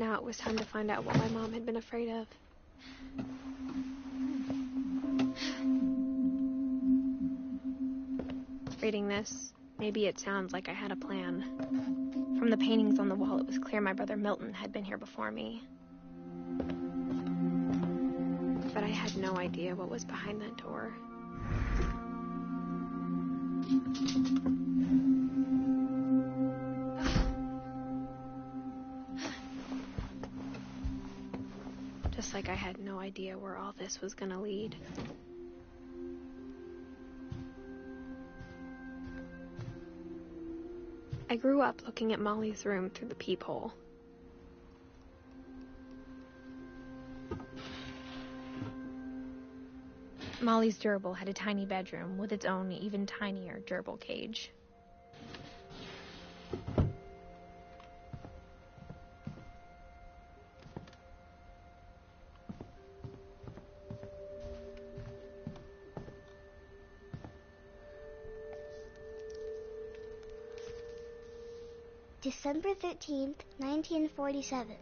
Now it was time to find out what my mom had been afraid of. Reading this, maybe it sounds like I had a plan. From the paintings on the wall, it was clear my brother Milton had been here before me. But I had no idea what was behind that door. Just like I had no idea where all this was gonna lead. I grew up looking at Molly's room through the peephole. Molly's gerbil had a tiny bedroom with its own even tinier gerbil cage. December 13th, 1947.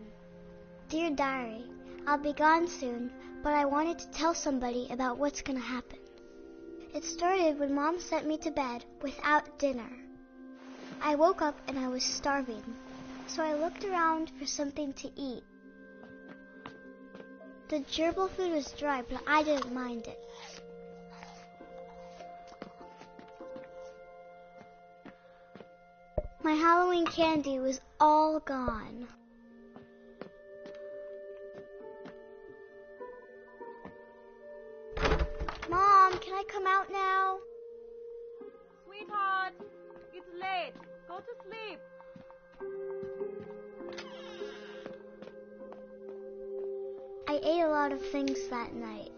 Dear Diary, I'll be gone soon, but I wanted to tell somebody about what's gonna happen. It started when Mom sent me to bed without dinner. I woke up and I was starving, so I looked around for something to eat. The gerbil food was dry, but I didn't mind it. My Halloween candy was all gone. Mom, can I come out now? Sweetheart, it's late. Go to sleep. I ate a lot of things that night.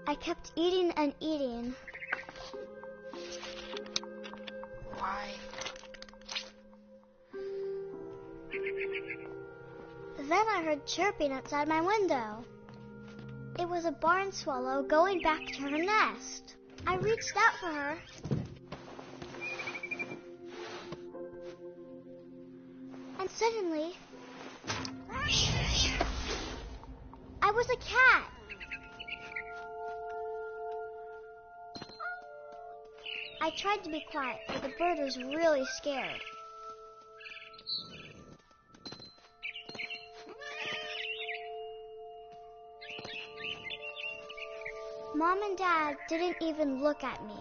I kept eating and eating. Why? Then I heard chirping outside my window. It was a barn swallow going back to her nest. I reached out for her. And suddenly, I was a cat. I tried to be quiet, but the bird was really scared. Mom and Dad didn't even look at me.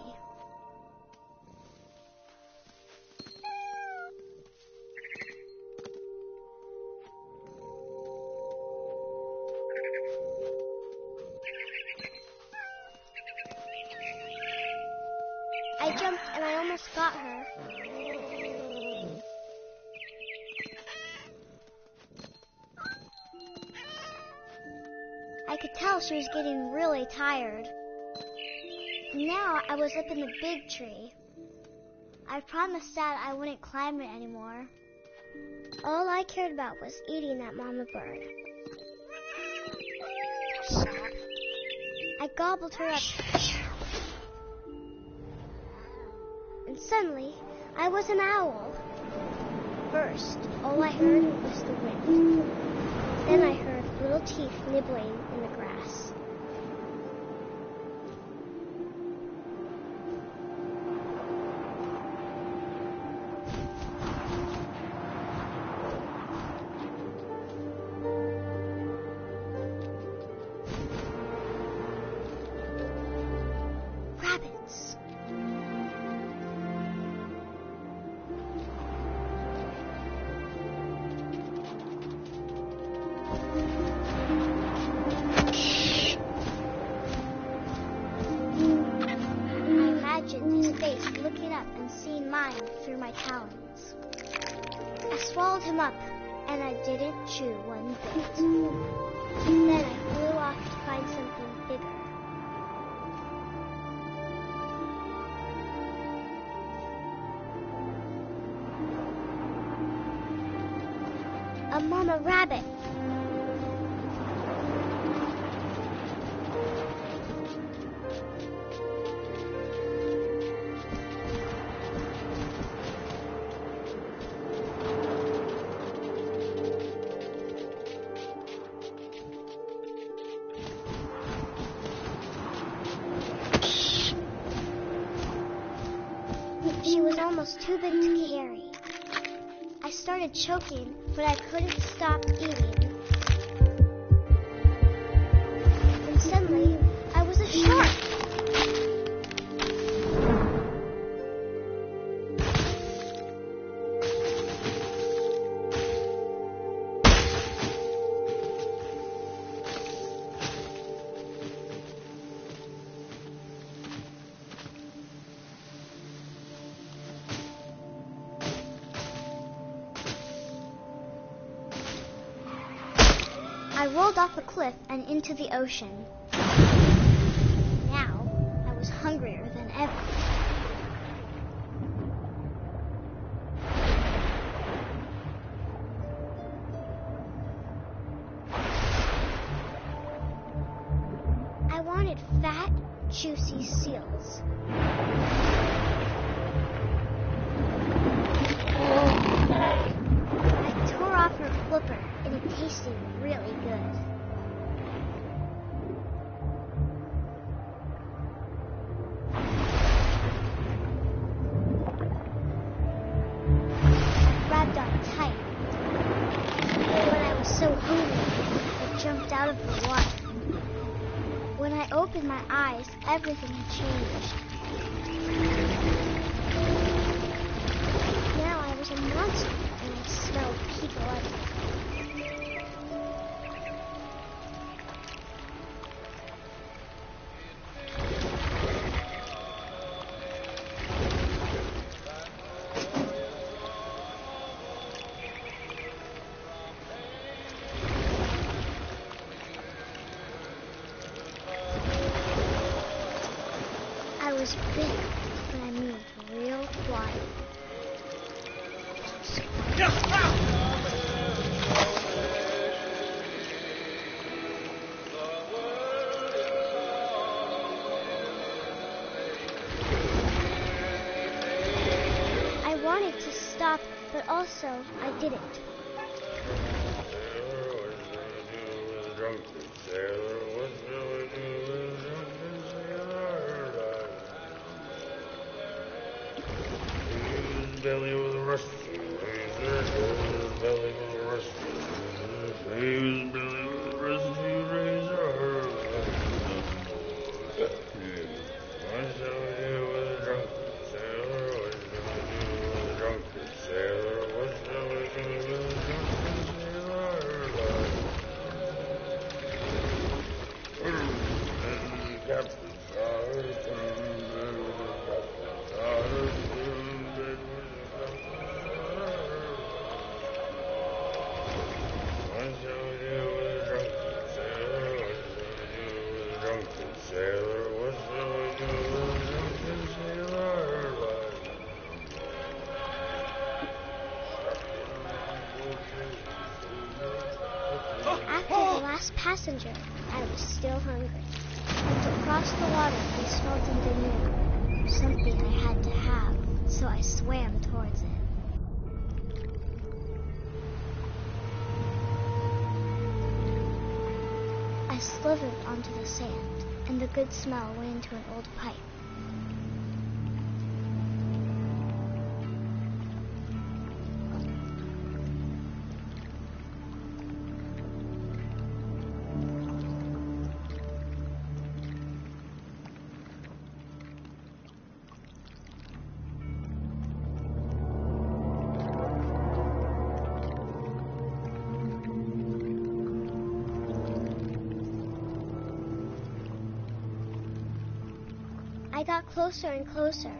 I jumped and I almost got her. I could tell she was getting really tired. Now I was up in the big tree. I promised Dad I wouldn't climb it anymore. All I cared about was eating that mama bird. I gobbled her up. And suddenly, I was an owl. First, all I heard was the wind. Then I heard little teeth nibbling in the grass. Rabbits. His face looking up and seeing mine through my talons. I swallowed him up, and I didn't chew one bit. Then I flew off to find something bigger. A mama rabbit. was too big to carry. I started choking, but I couldn't stop eating. And suddenly, I was a shark. I rolled off the cliff and into the ocean. Now, I was hungrier than ever. I wanted fat, juicy seals. I tore off her flipper, and it tasted really good. I grabbed on tight. When I was so hungry, I jumped out of the water. When I opened my eyes, everything had changed. Now I was a monster, and I smelled people everywhere. I was big, but I moved real quiet. I wanted to stop, but also I didn't. Belly was rusty, razor, belly was rusty, his belly was rusty, razor. What shall we do with a drunken sailor? What shall we do with a drunken sailor? What shall we do with a drunken sailor? And the captain's daughter, After the last passenger, I was still hungry. Looked across the water and smelled something new. Something I had to have, so I swam towards it. I slithered onto the sand, and the good smell went into an old pipe. I got closer and closer.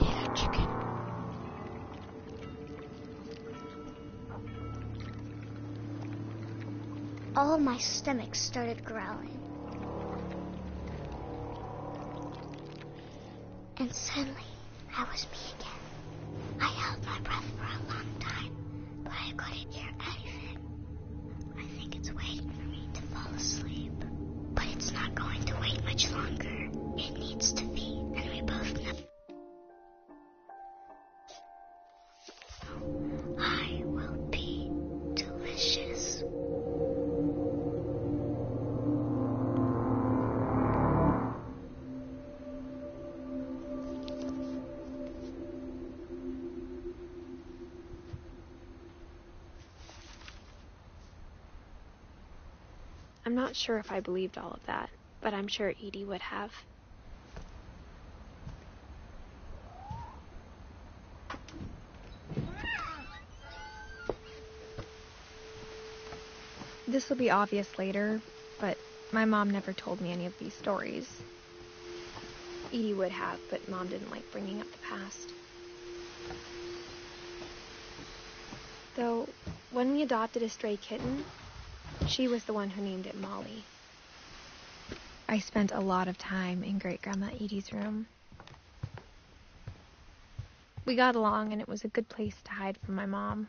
Yeah, chicken. All my stomach started growling. And suddenly, I was me again. I held my breath for a long time, but I couldn't hear anything. I think it's waiting for me to fall asleep. But it's not going to wait much longer. It needs to feed, and we both know. I'm not sure if I believed all of that, but I'm sure Edie would have. This will be obvious later, but my mom never told me any of these stories. Edie would have, but Mom didn't like bringing up the past. Though, when we adopted a stray kitten, she was the one who named it Molly. I spent a lot of time in Great-Grandma Edie's room. We got along, and it was a good place to hide from my mom.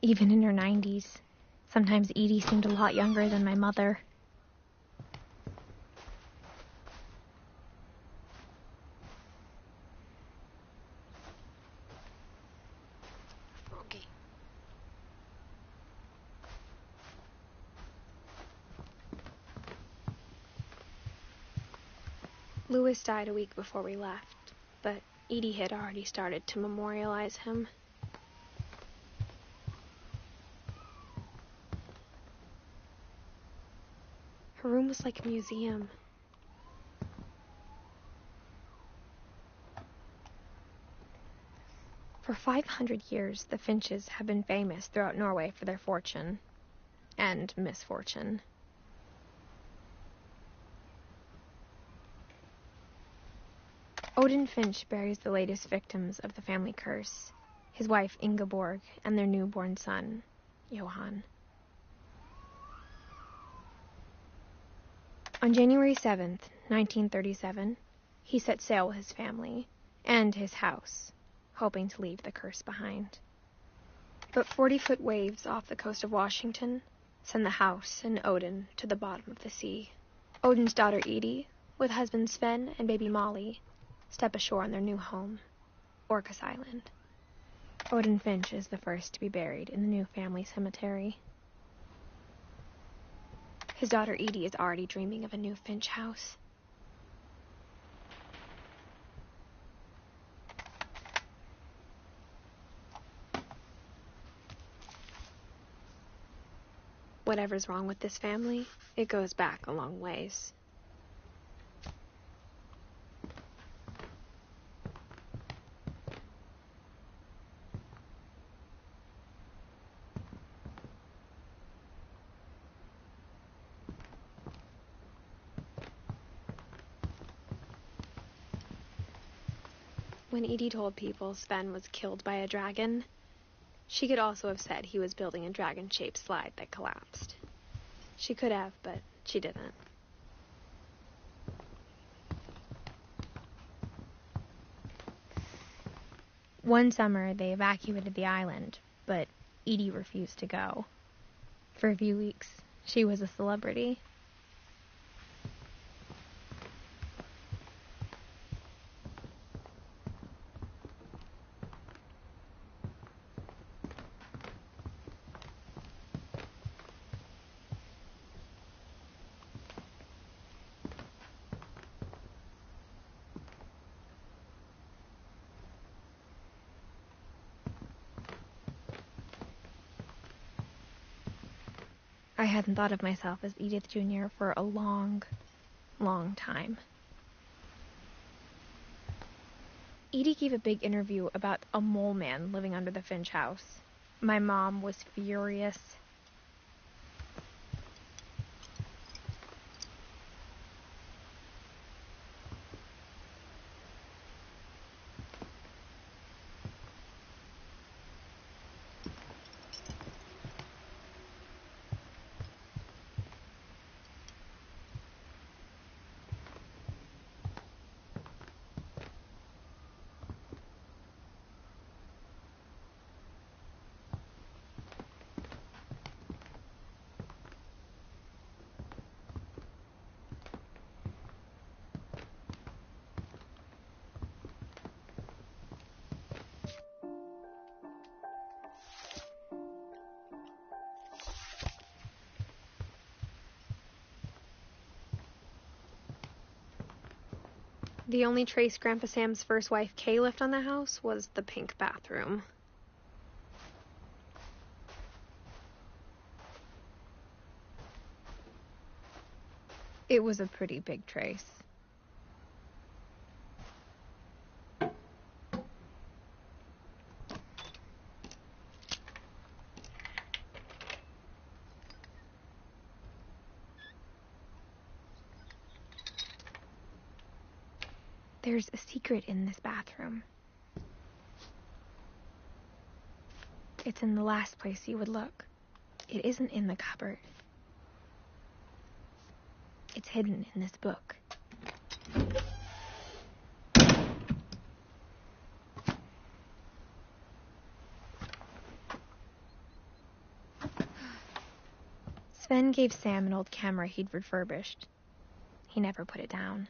Even in her 90s, sometimes Edie seemed a lot younger than my mother. Okay. Louis died a week before we left, but Edie had already started to memorialize him. Her room was like a museum. For 500 years, the Finches have been famous throughout Norway for their fortune and misfortune. Odin Finch buries the latest victims of the family curse, his wife Ingeborg and their newborn son, Johan. On January 7th, 1937, he set sail with his family and his house, hoping to leave the curse behind. But 40-foot waves off the coast of Washington send the house and Odin to the bottom of the sea. Odin's daughter Edie, with husband Sven and baby Molly, step ashore on their new home, Orcas Island. Odin Finch is the first to be buried in the new family cemetery. His daughter Edie is already dreaming of a new Finch house. Whatever's wrong with this family, it goes back a long ways. When Edie told people Sven was killed by a dragon, she could also have said he was building a dragon-shaped slide that collapsed. She could have, but she didn't. One summer, they evacuated the island, but Edie refused to go. For a few weeks, she was a celebrity. I hadn't thought of myself as Edith Jr. for a long, long time. Edie gave a big interview about a mole man living under the Finch house. My mom was furious. The only trace Grandpa Sam's first wife, Kay, left on the house was the pink bathroom. It was a pretty big trace. There's a secret in this bathroom. It's in the last place you would look. It isn't in the cupboard. It's hidden in this book. Sven gave Sam an old camera he'd refurbished. He never put it down.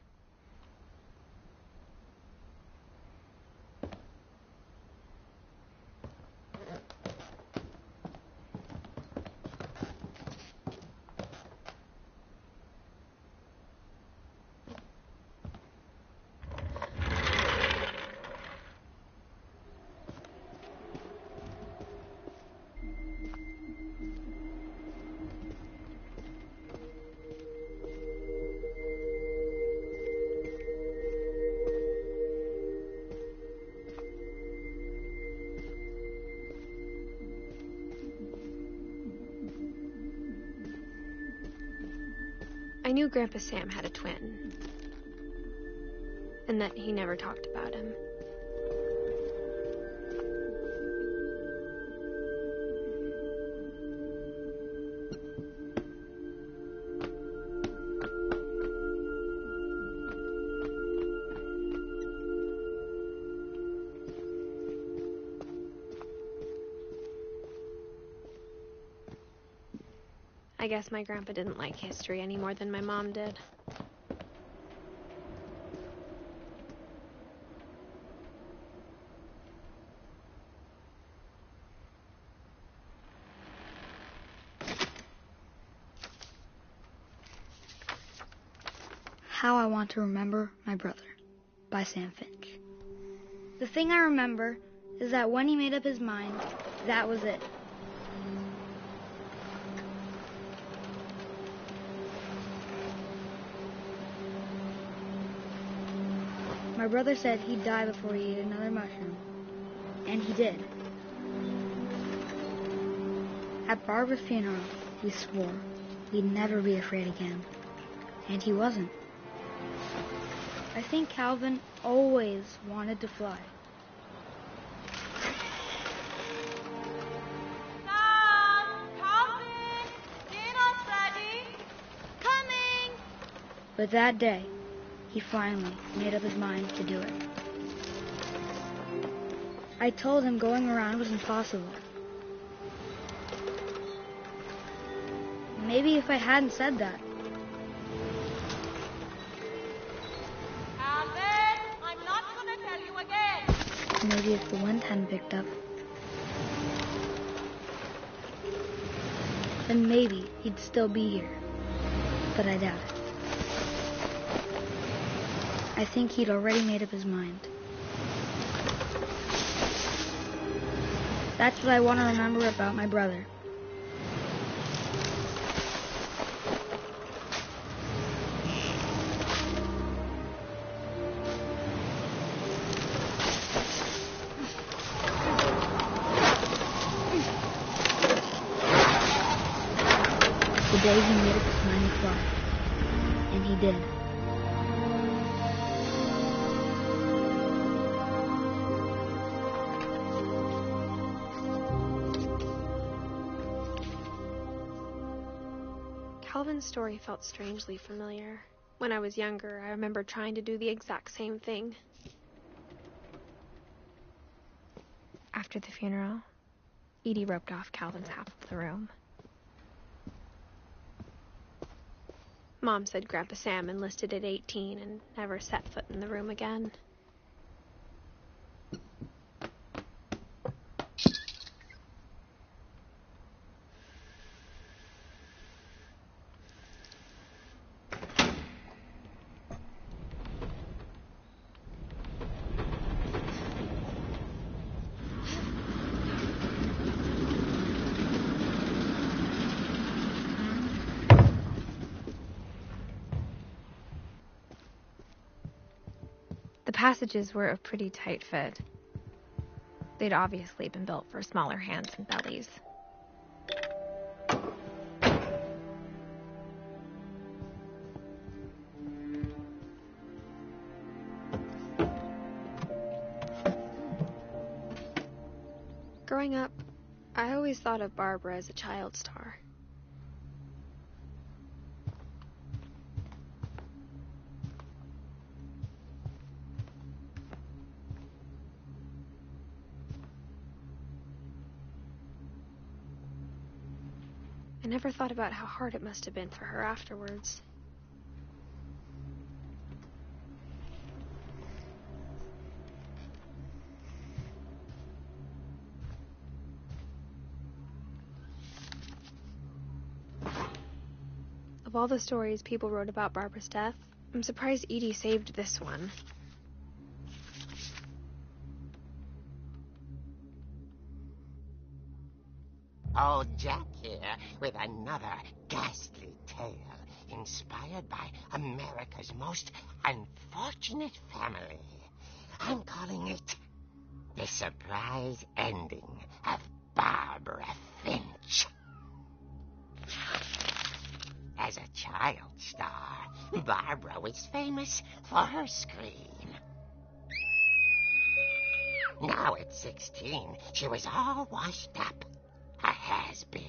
I knew Grandpa Sam had a twin, and that he never talked about him. I guess my grandpa didn't like history any more than my mom did. How I Want to Remember My Brother by Sam Finch. The thing I remember is that when he made up his mind, that was it. My brother said he'd die before he ate another mushroom. And he did. At Barbara's funeral, we swore we'd never be afraid again. And he wasn't. I think Calvin always wanted to fly. Calvin! Dinner's ready! Coming! But that day, he finally made up his mind to do it. I told him going around was impossible. Maybe if I hadn't said that. Calvin, I'm not going to tell you again. Maybe if the wind hadn't picked up. Then maybe he'd still be here. But I doubt it. I think he'd already made up his mind. That's what I want to remember about my brother. The day he made up his mind to fly. And he did. Calvin's story felt strangely familiar. When I was younger, I remember trying to do the exact same thing. After the funeral, Edie roped off Calvin's half of the room. Mom said Grandpa Sam enlisted at 18 and never set foot in the room again. passages were a pretty tight fit. They'd obviously been built for smaller hands and bellies. Growing up, I always thought of Barbara as a child star. I never thought about how hard it must have been for her afterwards. Of all the stories people wrote about Barbara's death, I'm surprised Edie saved this one. Old Jack here with another ghastly tale inspired by America's most unfortunate family. I'm calling it The Surprise Ending of Barbara Finch. As a child star, Barbara was famous for her scream. Now at 16, she was all washed up. A has-been.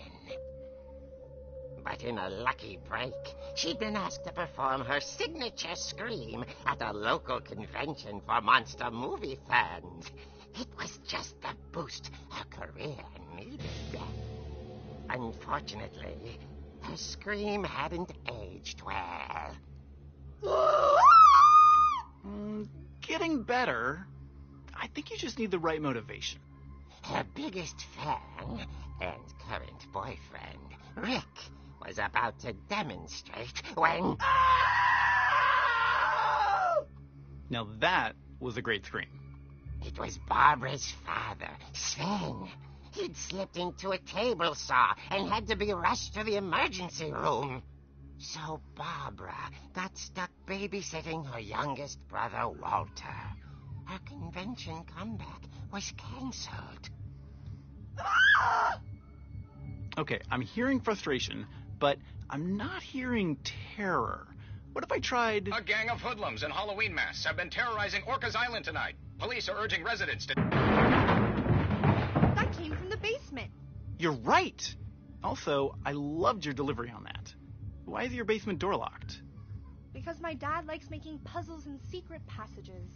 But in a lucky break, she'd been asked to perform her signature scream at a local convention for monster movie fans. It was just the boost her career needed. Unfortunately, her scream hadn't aged well. Getting better. I think you just need the right motivation. Her biggest fan and current boyfriend, Rick, was about to demonstrate when... Now that was a great scream. It was Barbara's father, Sven. He'd slipped into a table saw and had to be rushed to the emergency room. So Barbara got stuck babysitting her youngest brother, Walter. Her convention comeback was canceled. Okay, I'm hearing frustration, but I'm not hearing terror. What if I tried... A gang of hoodlums in Halloween masks have been terrorizing Orcas Island tonight. Police are urging residents to... That came from the basement. You're right! Also, I loved your delivery on that. Why is your basement door locked? Because my dad likes making puzzles and secret passages.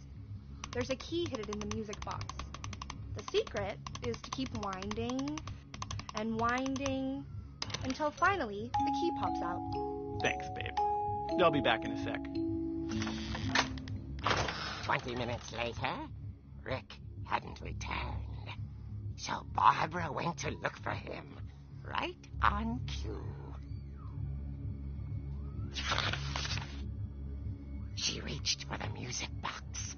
There's a key hidden in the music box. The secret is to keep winding and winding until finally the key pops out. Thanks, babe. I'll be back in a sec. 20 minutes later, Rick hadn't returned. So Barbara went to look for him, right on cue. She reached for the music box.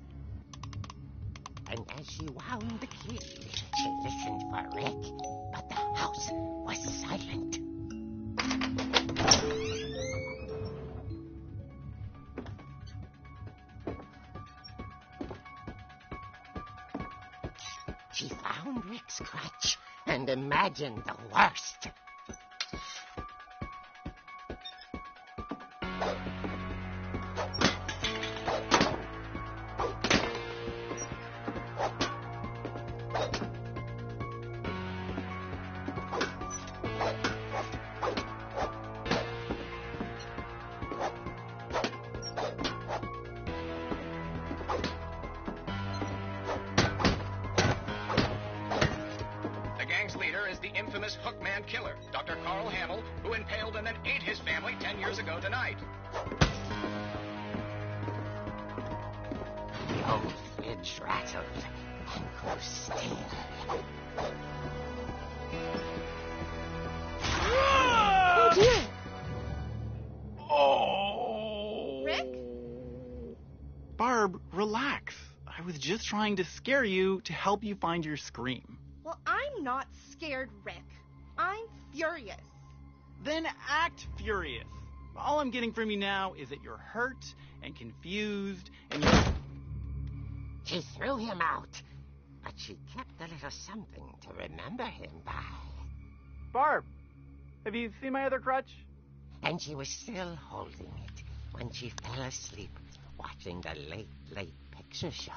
And as she wound the key, she listened for Rick, but the house was silent. She found Rick's crutch and imagined the worst. Infamous Hookman killer, Dr. Carl Hamill, who impaled and then ate his family 10 years ago tonight. The old fridge rattled and grew still. Oh dear! Oh! Rick? Barb, relax. I was just trying to scare you to help you find your scream. Well, I'm not scared, Rick. I'm furious. Then act furious. All I'm getting from you now is that you're hurt and confused and you're... She threw him out, but she kept a little something to remember him by. Barb, have you seen my other crutch? And she was still holding it when she fell asleep watching the late picture show.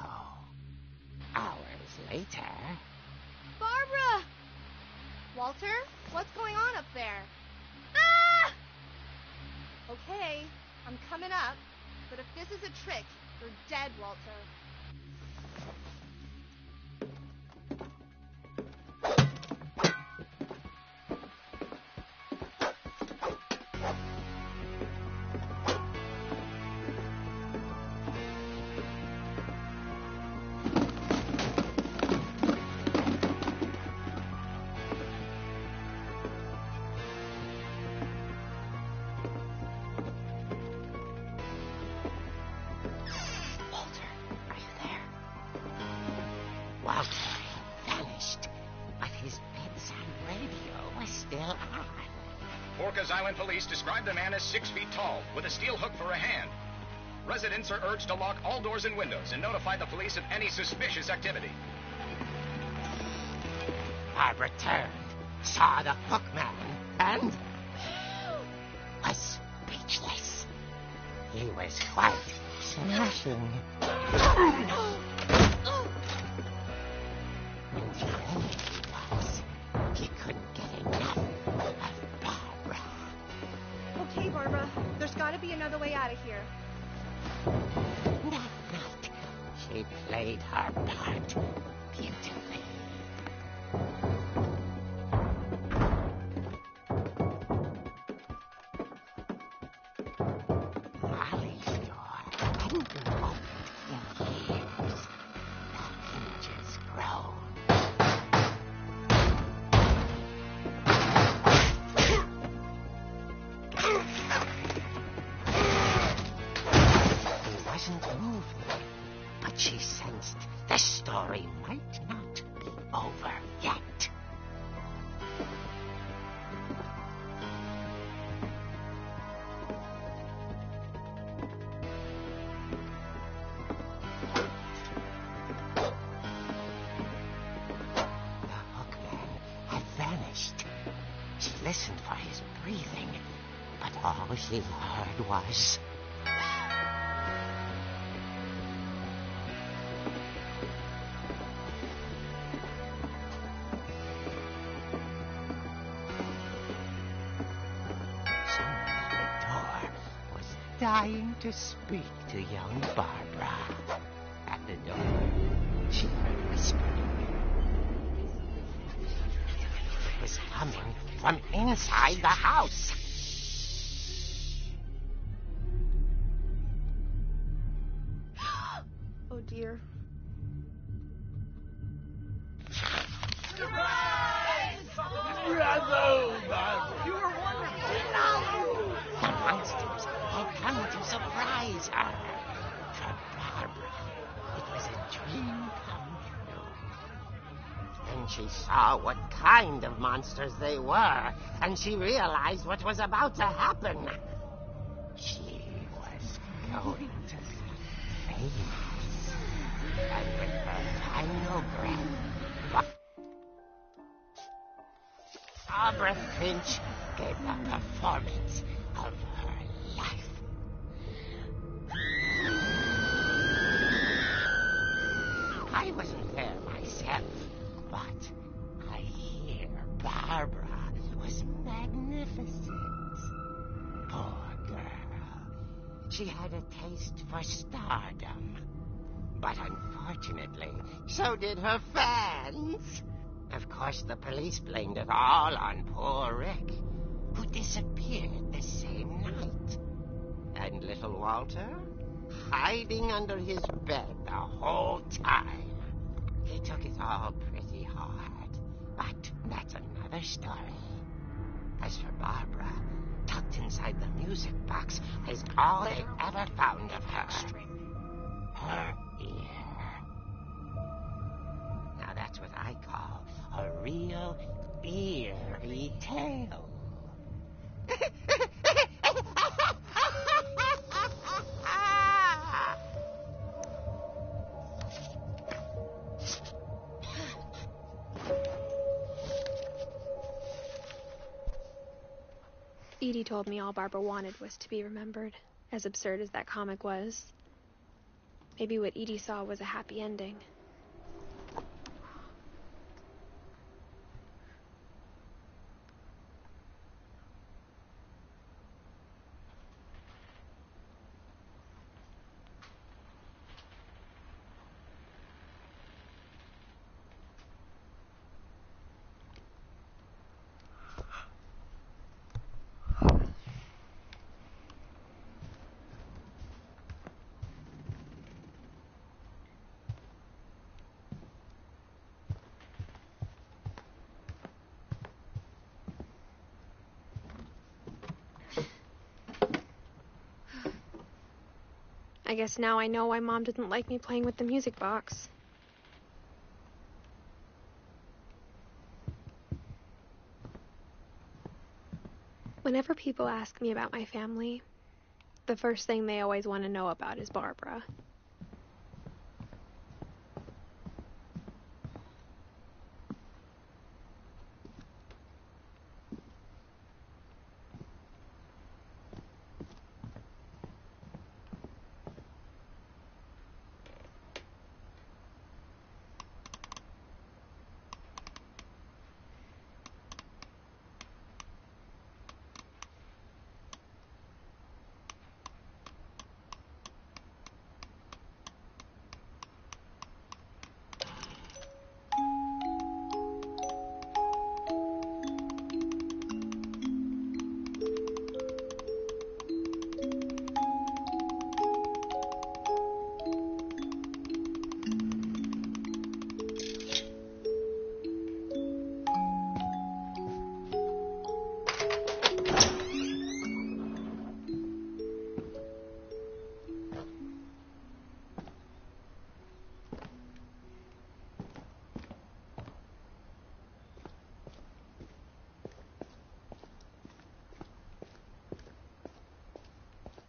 Hours later... Barbara! Walter, what's going on up there? Ah! Okay, I'm coming up, but if this is a trick, you're dead, Walter. Walter had vanished, but his bedside radio was still on. Orcas Island police described the man as 6 feet tall, with a steel hook for a hand. Residents are urged to lock all doors and windows and notify the police of any suspicious activity. Barbara turned, saw the hook man, and was speechless. He was quite smashing. And there he was. He couldn't get enough of Barbara. Okay, Barbara, there's got to be another way out of here. That night, she played her part beautifully. Molly's door hadn't been opened in years. The hinges groaned. He wasn't moving, but she sensed the story might not be over yet. She listened for his breathing, but all she heard was... Someone at the door was dying to speak to young Barbara. At the door, she heard whispering. It was coming from inside the house. Oh, dear. You were wonderful. The monsters had come to surprise her. For Barbara, it was a dream come true. Then she saw what kind of monsters they were, and she realized what was about to happen. She was going to be famous. And with her final breath, Barbara Finch gave the performance of her life. I wasn't there myself, but I hear Barbara was magnificent. Poor girl. She had a taste for stardom. But unfortunately, so did her fans. Of course, the police blamed it all on poor Rick, who disappeared the same night. And little Walter, hiding under his bed the whole time. He took it all pretty hard, but that's another story. As for Barbara, tucked inside the music box is all they ever found of her. Her ear. Now that's what I call a real eerie tale. Edie told me all Barbara wanted was to be remembered, as absurd as that comic was. Maybe what Edie saw was a happy ending. I guess now I know why Mom didn't like me playing with the music box. Whenever people ask me about my family, the first thing they always want to know about is Barbara.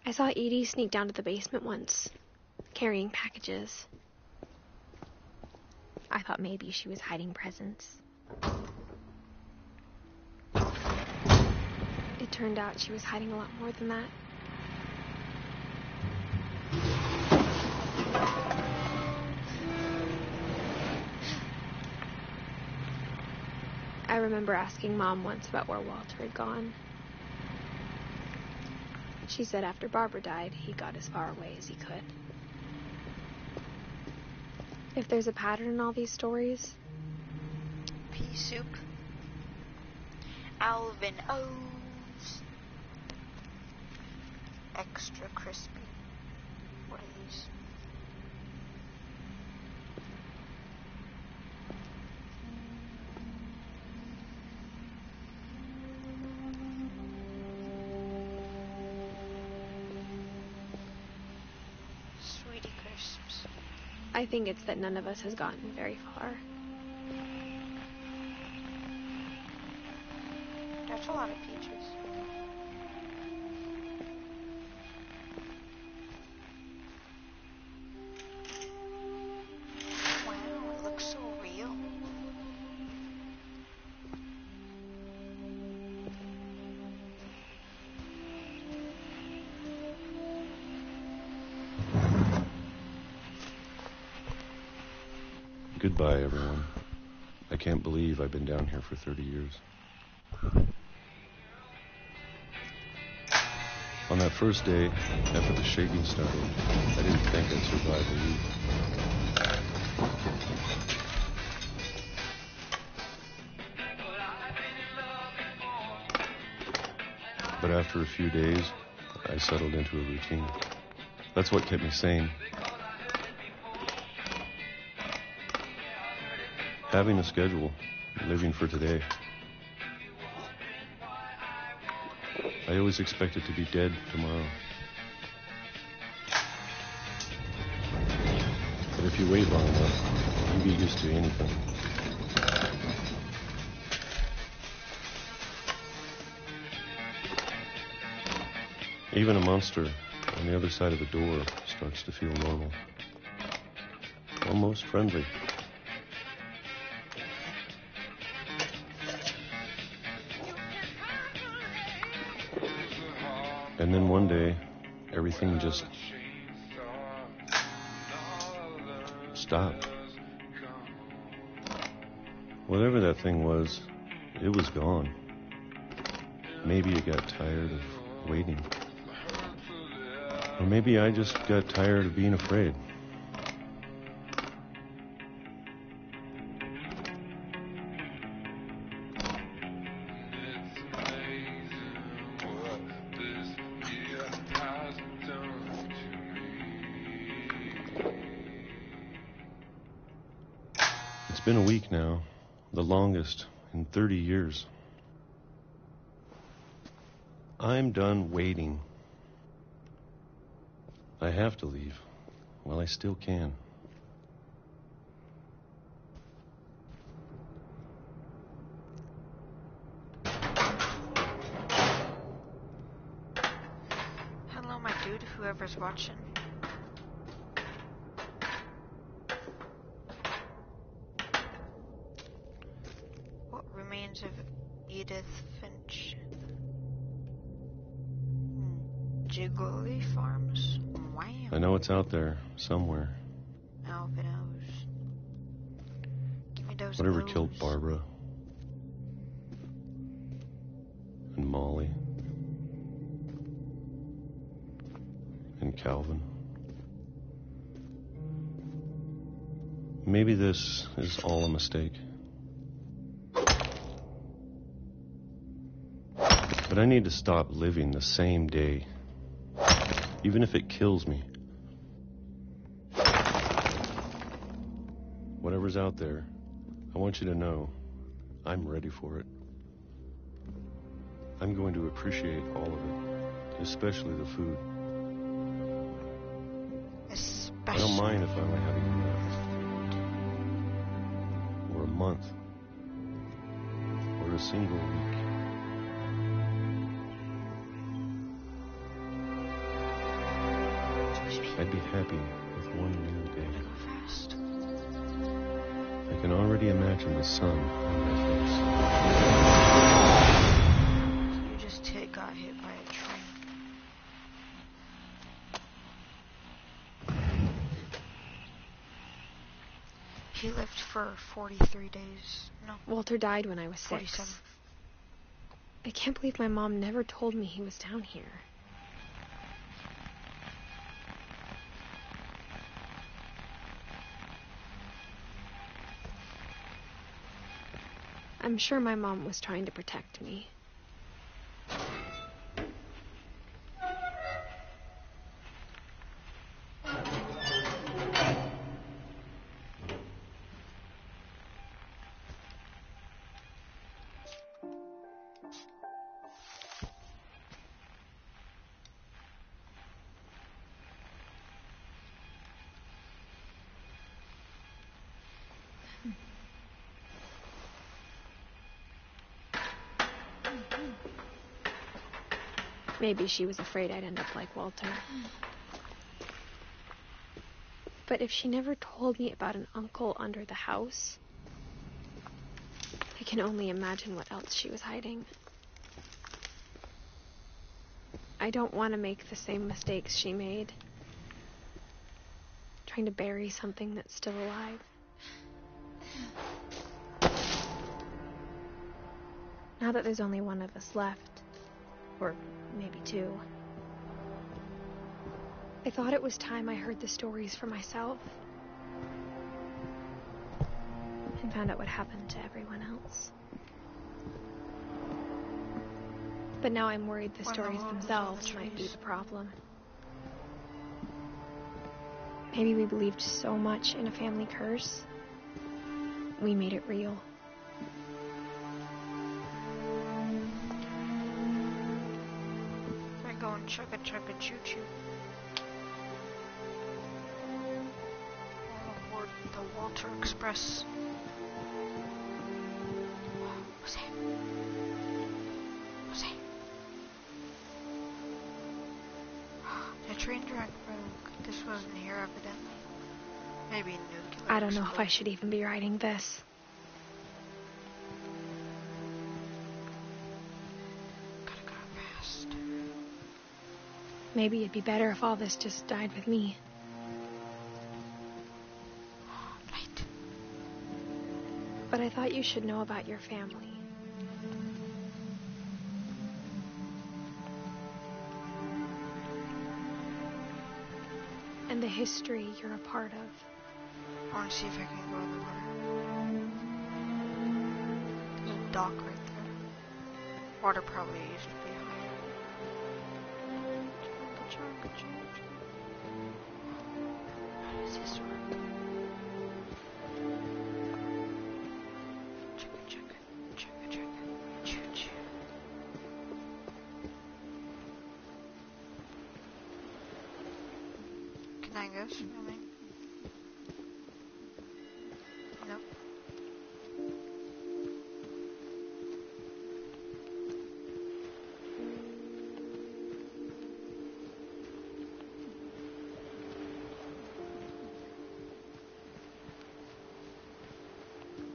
I saw Edie sneak down to the basement once, carrying packages. I thought maybe she was hiding presents. It turned out she was hiding a lot more than that. I remember asking Mom once about where Walter had gone. She said after Barbara died, he got as far away as he could. If there's a pattern in all these stories... Pea soup. Alvin O's. Extra crispy. What are these? I think it's that none of us has gotten very far. That's a lot of peaches. Wow, it looks so real. Goodbye, everyone. I can't believe I've been down here for 30 years. On that first day, after the shaking started, I didn't think I'd survive a week. But after a few days, I settled into a routine. That's what kept me sane. Having a schedule, living for today. I always expected to be dead tomorrow. But if you wait long enough, you get used to anything. Even a monster on the other side of the door starts to feel normal. Almost friendly. And then one day, everything just stopped. Whatever that thing was, it was gone. Maybe it got tired of waiting. Or maybe I just got tired of being afraid. It's been a week now, the longest in 30 years. I'm done waiting. I have to leave while I still can. Hello, my dude, whoever's watching. What remains of Edith Finch? Jiggly Farms? Wow. I know it's out there somewhere. Albinos. Give me those Whatever O's. killed Barbara and Molly and Calvin. Maybe this is all a mistake. But I need to stop living the same day, even if it kills me. Whatever's out there, I want you to know I'm ready for it. I'm going to appreciate all of it, especially the food. I don't mind if I only have a year left, or a month, or a single week. I'd be happy with one new day. I can already imagine the sun on my face. You just got hit by a train. He lived for 43 days. No. Walter died when I was 6. 47. I can't believe my mom never told me he was down here. I'm sure my mom was trying to protect me. Maybe she was afraid I'd end up like Walter. But if she never told me about an uncle under the house, I can only imagine what else she was hiding. I don't want to make the same mistakes she made, trying to bury something that's still alive. Now that there's only one of us left, or maybe 2, I thought it was time I heard the stories for myself and found out what happened to everyone else. But now I'm worried the stories themselves might be the problem. Maybe we believed so much in a family curse, we made it real. Going chugga chugga choo choo. All aboard the Walter Express. What's that? What's that? The train track broke. This wasn't here, evidently. Maybe nuclear. I don't know if I should even be writing this. Maybe it'd be better if all this just died with me. Right. But I thought you should know about your family. And the history you're a part of. I want to see if I can go in the water. There's a dock right there. Water probably used to be higher. How does this work? Chugga. Choo-choo. Can I go swimming? Nope.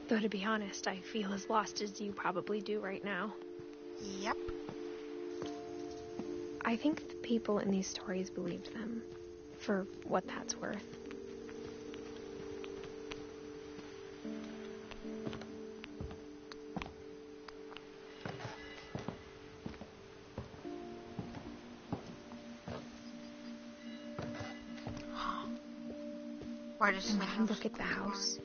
Though to be honest, I feel as lost as you probably do right now. Yep. I think the people in these stories believed them, for what that's worth. Why does And the when you house look at the look house,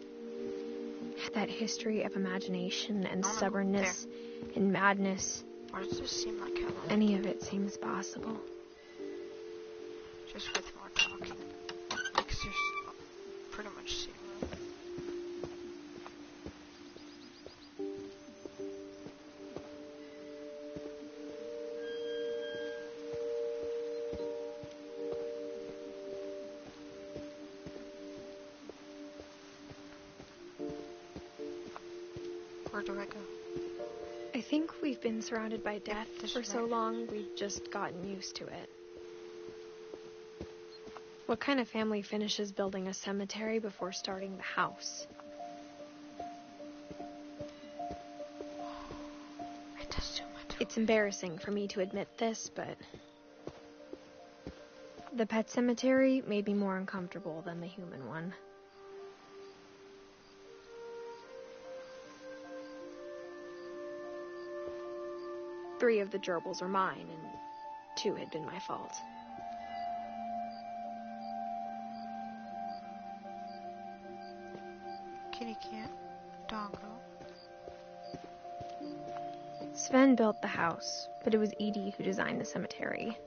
that history of imagination and No, no, stubbornness and madness, Why does this seem like hell? any of it seems possible. Just with more talking. Because there's pretty much zero. Where do I go? I think we've been surrounded by death this for so way. long, we've just gotten used to it. What kind of family finishes building a cemetery before starting the house? It does too much. It's embarrassing for me to admit this, but the pet cemetery made me more uncomfortable than the human one. Three of the gerbils were mine, and 2 had been my fault. Kitty cat. Doggo. Sven built the house, but it was Edith who designed the cemetery.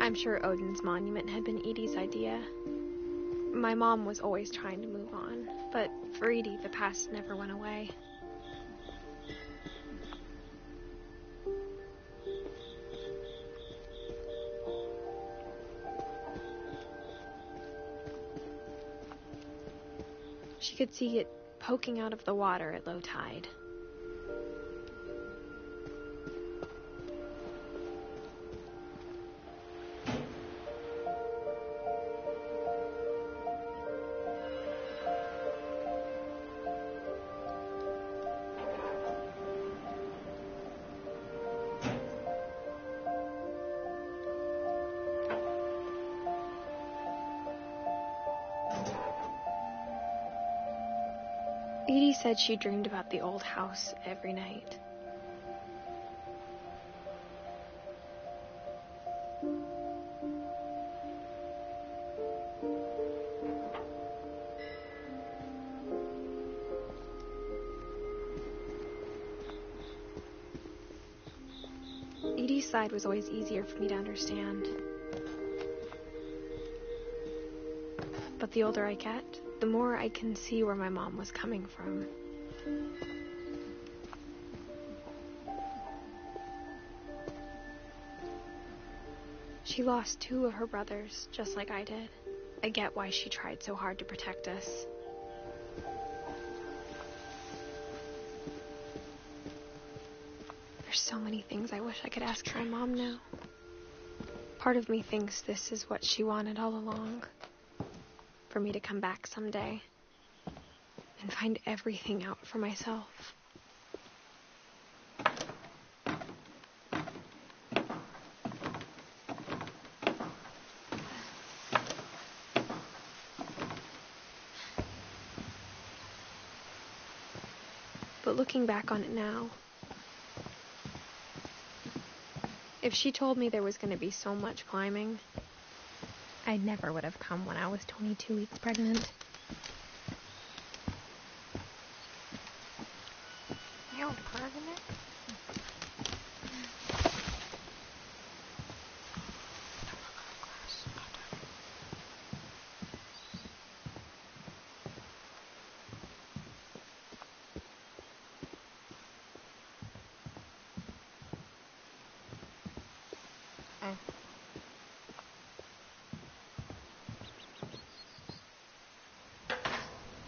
I'm sure Odin's monument had been Edie's idea. My mom was always trying to move on, but for Edie, the past never went away. She could see it poking out of the water at low tide. Edie said she dreamed about the old house every night. Edie's side was always easier for me to understand. But the older I get, the more I can see where my mom was coming from. She lost 2 of her brothers, just like I did. I get why she tried so hard to protect us. There's so many things I wish I could ask my mom now. Part of me thinks this is what she wanted all along. For me to come back someday and find everything out for myself. But looking back on it now, if she told me there was going to be so much climbing, I never would have come when I was 22 weeks pregnant. You're pregnant?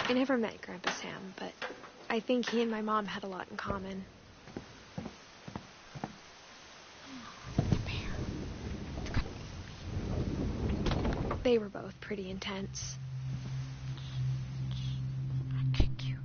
I never met Grandpa Sam, but I think he and my mom had a lot in common. They were both pretty intense. I'll kick you.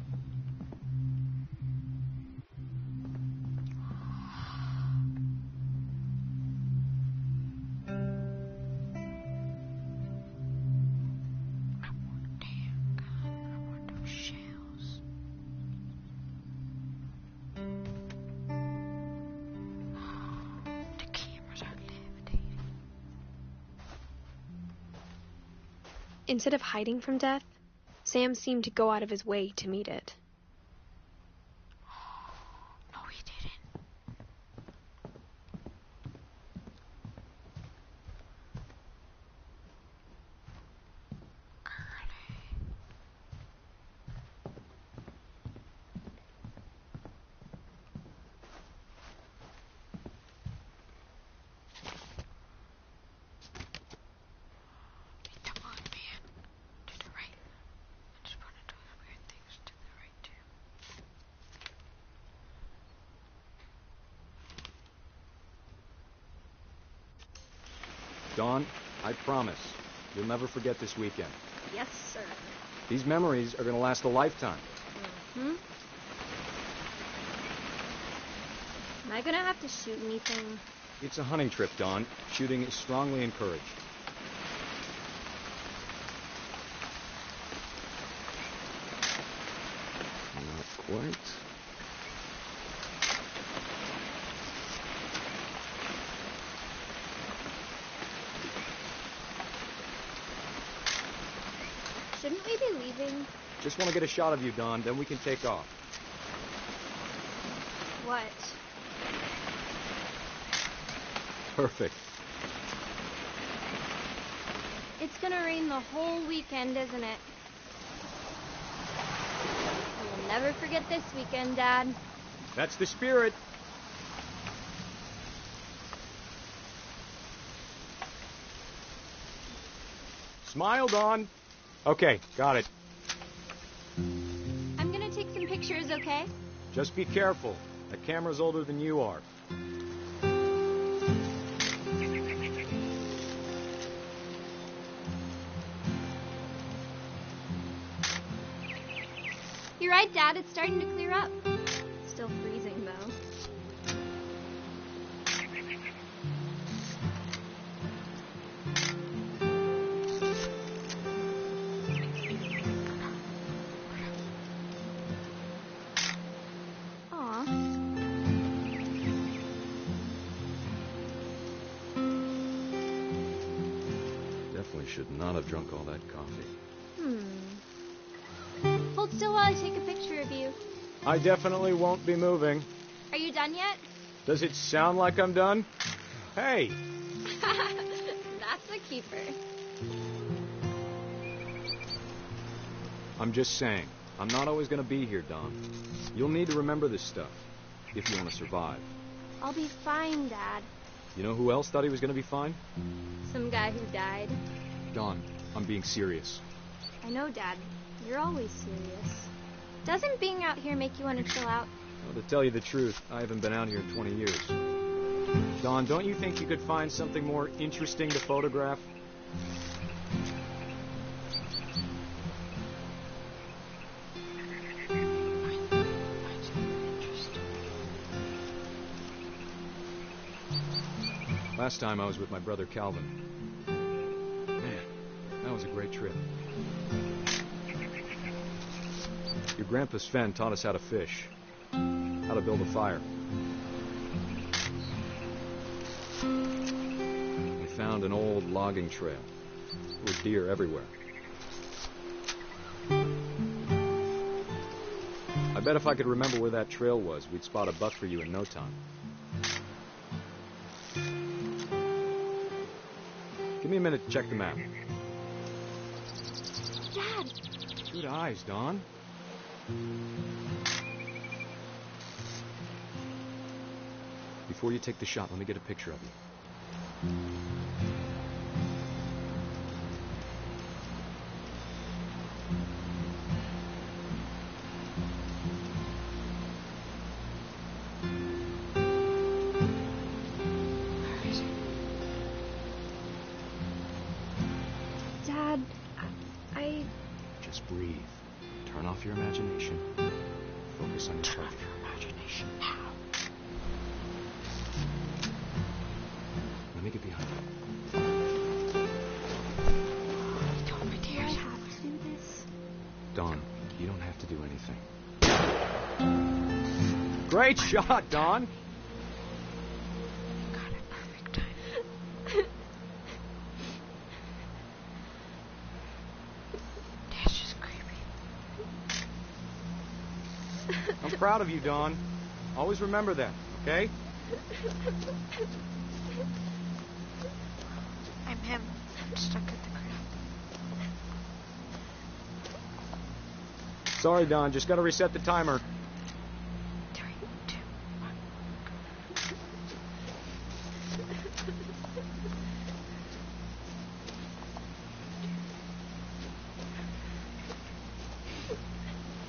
Instead of hiding from death, Sam seemed to go out of his way to meet it. No, he didn't. Dawn, I promise, you'll never forget this weekend. Yes, sir. These memories are going to last a lifetime. Mm-hmm. Am I going to have to shoot anything? It's a hunting trip, Dawn. Shooting is strongly encouraged. Not quite. Shouldn't we be leaving? Just want to get a shot of you, Dawn, then we can take off. What? Perfect. It's gonna rain the whole weekend, isn't it? We'll never forget this weekend, Dad. That's the spirit. Smile, Dawn. Okay, got it. I'm gonna take some pictures, okay? Just be careful. That camera's older than you are. You're right, Dad. It's starting to clear up. Still freezing, though. Aw. Definitely should not have drunk all that coffee. Hold still while I take a picture of you. I definitely won't be moving. Are you done yet? Does it sound like I'm done? Hey! That's a keeper. I'm just saying, I'm not always going to be here, Dawn. You'll need to remember this stuff, if you want to survive. I'll be fine, Dad. You know who else thought he was going to be fine? Some guy who died. Dawn, I'm being serious. I know, Dad. You're always serious. Doesn't being out here make you want to chill out? Well, to tell you the truth, I haven't been out here in 20 years. Don, don't you think you could find something more interesting to photograph? Last time I was with my brother Calvin. Man, that was a great trip. Your grandpa Sven taught us how to fish, how to build a fire. We found an old logging trail with deer everywhere. I bet if I could remember where that trail was, we'd spot a buck for you in no time. Give me a minute to check the map. Dad! Good eyes, Don. Before you take the shot, let me get a picture of you. Dad, I... Just breathe. Turn off your imagination. Focus on your target. Imagination now. Let me get behind you. Don't be Do I have to do this? Don, you don't have to do anything. Great shot, Don! Got it perfect time. That's just creepy. I'm proud of you, Don. Always remember that, okay? I'm him. I'm stuck at the ground. Sorry, Don. Just gotta reset the timer. 3, 2, 1.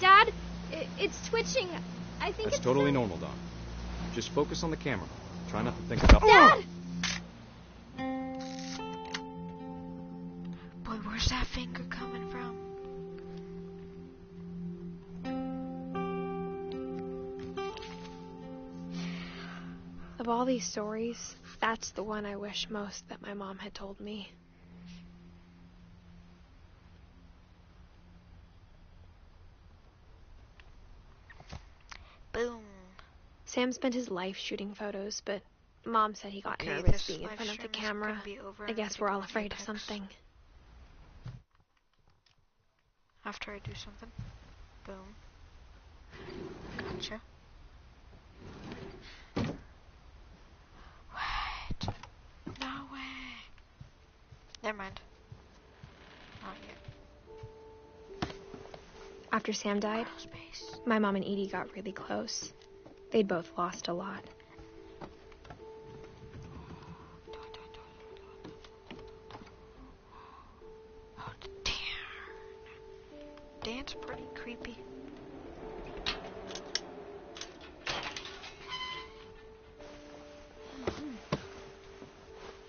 Dad, it's twitching. I think That's it's totally normal, Don. Just focus on the camera. Try not to think about... Dad! Boy, where's that finger coming from? Of all these stories, that's the one I wish most that my mom had told me. Boom. Sam spent his life shooting photos, but Mom said he got Okay, nervous this being in live front of the stream is camera. gonna be over I and guess I'm we're gonna all go on afraid of Apex. something. After I do something. Boom. Gotcha. What? No way. Never mind. Not yet. After Sam died, Space. my mom and Edie got really close. They'd both lost a lot. Oh, damn. Dan's pretty creepy.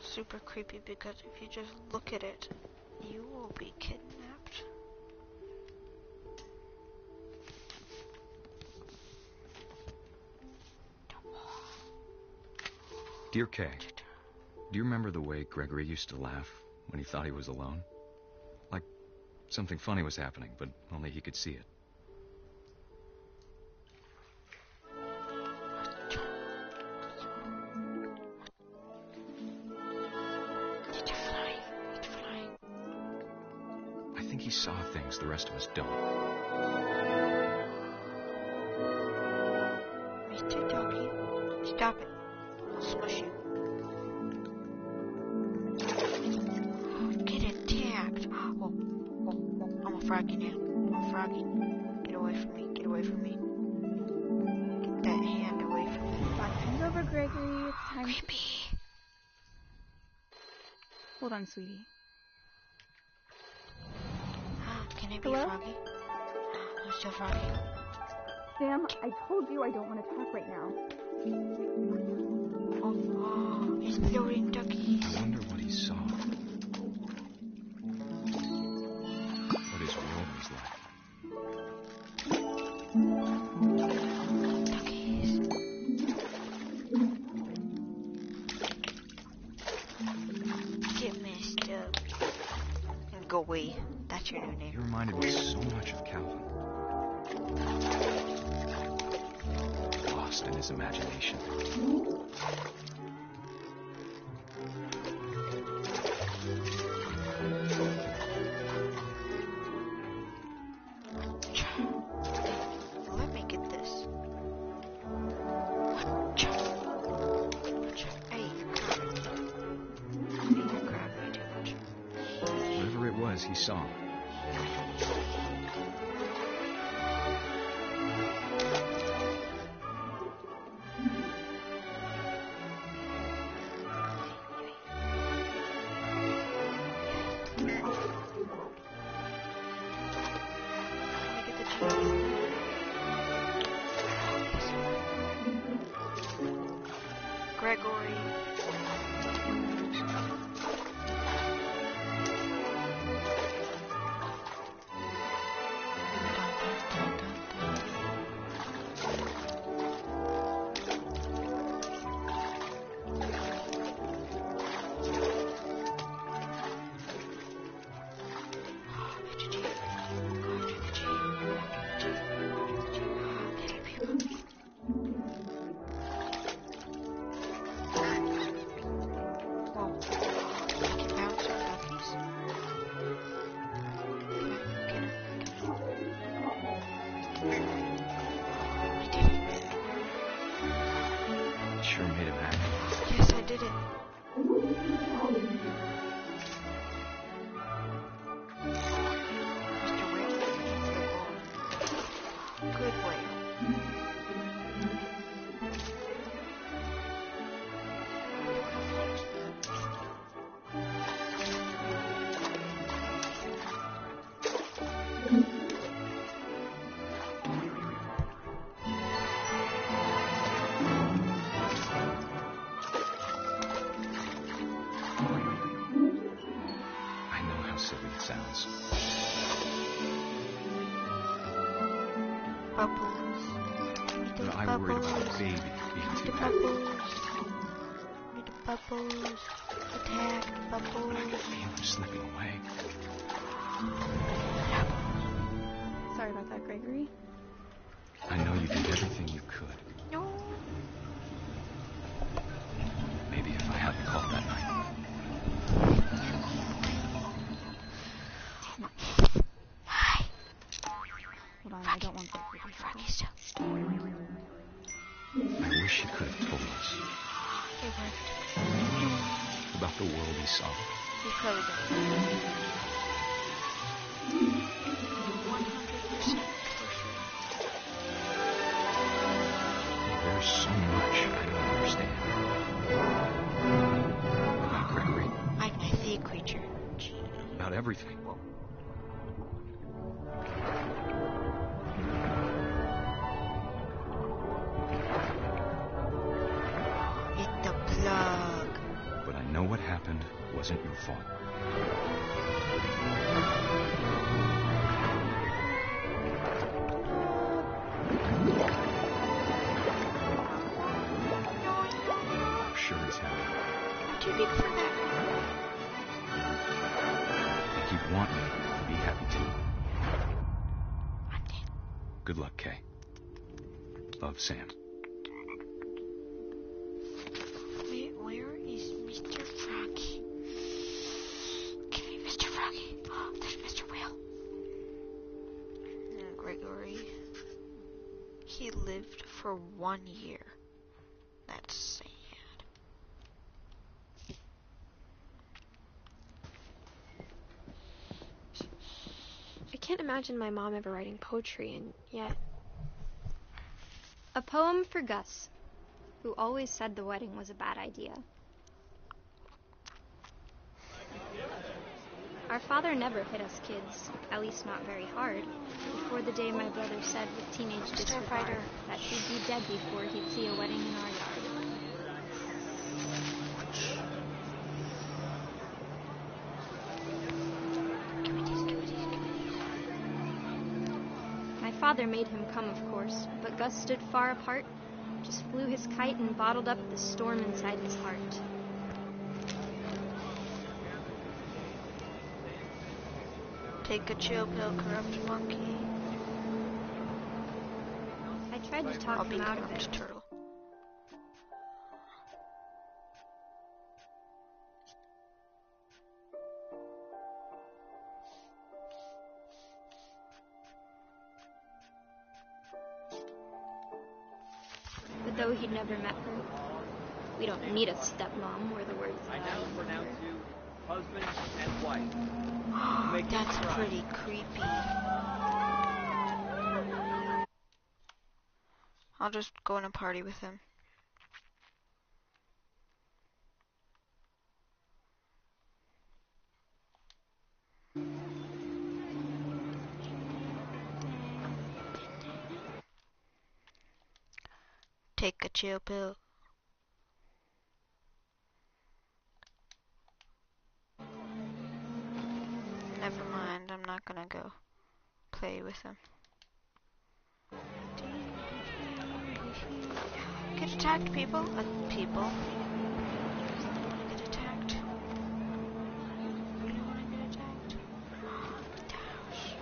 Super creepy because if you just look at it, you will be kidnapped. Dear Kay, do you remember the way Gregory used to laugh when he thought he was alone? Like something funny was happening, but only he could see it. I think he saw things the rest of us don't. Me too, doggy. Stop it. I'll smush you. Get attacked. Oh, I'm a froggy now. I'm a froggy. Get away from me. Get away from me. Get that hand away from me. Watching's over, Gregory. It's time. Creepy. Hold on, sweetie. Can I be Hello? froggy? I'm still froggy. Sam, I told you I don't want to talk right now. Oh, exploding duckies. I wonder what he saw. What his world was like. Duckies. Get messed up. And go away. That's your new name. He reminded me so much of Calvin. Lost in his imagination. Let me get this. Hey, you're grabbing me too much. Whatever it was, he saw. Gregory. Sure made him happy. Yes, I did it. Mr. Whale. Good whale. I know how silly it sounds. Bubbles. But I worried about a baby being too happy. Need the bubbles. Attack the bubbles. But I could feel him slipping away. Sorry about that, Gregory. I know you did everything you could. No. Maybe if I hadn't called that night. Hold on, I don't want that. I wish he could have told us It worked. about the world he saw. He probably did. 100% for sure. There's so much I don't understand. About Gregory. I see a creature. About everything. Hit the plug. But I know what happened wasn't your fault. I'm sure he's happy. I'm too big for that. I keep wanting him to be happy too. I'm dead. Good luck, Kay. Love, Sam. Wait, where is Mr. Froggy? Give me Mr. Froggy. Oh, there's Mr. Whale. And Gregory. He lived for 1 year. That's sad. I can't imagine my mom ever writing poetry, and yet... A poem for Gus, who always said the wedding was a bad idea. Our father never hit us kids, at least not very hard, before the day my brother said with teenage disregard that he'd be dead before he'd see a wedding in our yard. father made him come, of course, but Gus stood far apart, just flew his kite and bottled up the storm inside his heart. Take a chill pill, corrupt monkey. I tried to talk him out of it. Turtle. But though he'd never met her, we don't need a stepmom, were the words that I remember. Husband and wife. That's pretty creepy. I'll just go in a party with him. Take a chill pill. Never mind, I'm not gonna go play with him. Get attacked, people. People. Get attacked. I don't wanna get attacked. Gosh.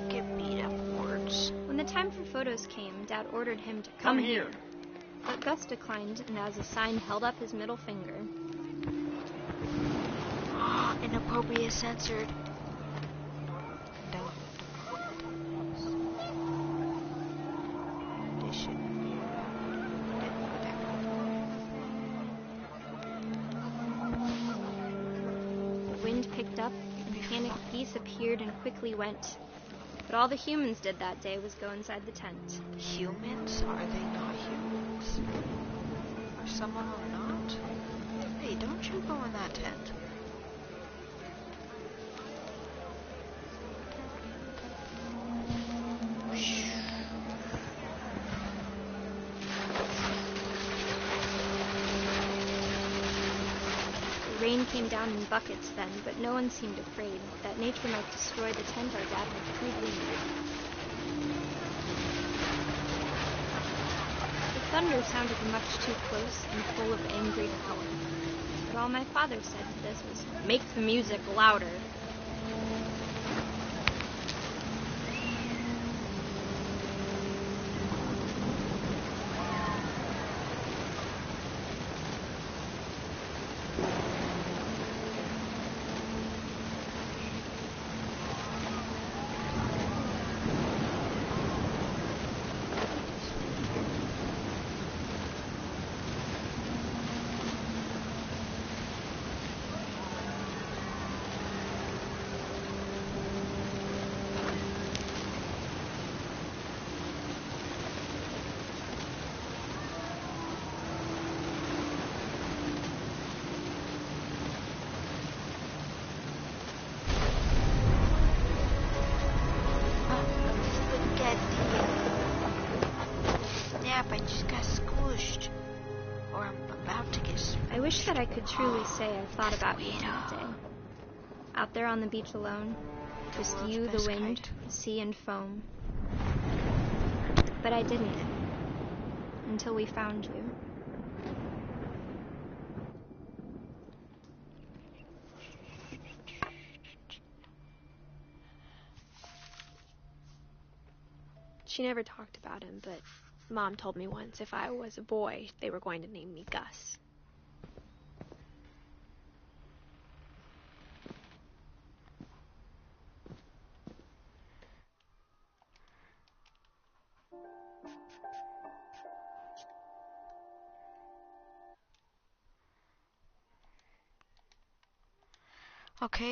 Get beat up, words. When the time for photos came, Dad ordered him to come here. But Gus declined, and as a sign held up his middle finger. Inappropriate censored. Don't. They shouldn't be The wind picked up, and panicked geese appeared and quickly went. But all the humans did that day was go inside the tent. Humans? Are they not humans? Are some of them not? Hey, don't you go in that tent. The rain came down in buckets then, but no one seemed afraid that nature might destroy the tent our dad had crudely made. The thunder sounded much too close and full of angry power. But all my father said to this was, "Make the music louder." I just got squished. Or I'm about to get squished. I wish that I could truly say I thought about you that day. Out there on the beach alone, just you, the wind, the sea, and foam. But I didn't. Until we found you. She never talked about him, but Mom told me once if I was a boy, they were going to name me Gus. Okay.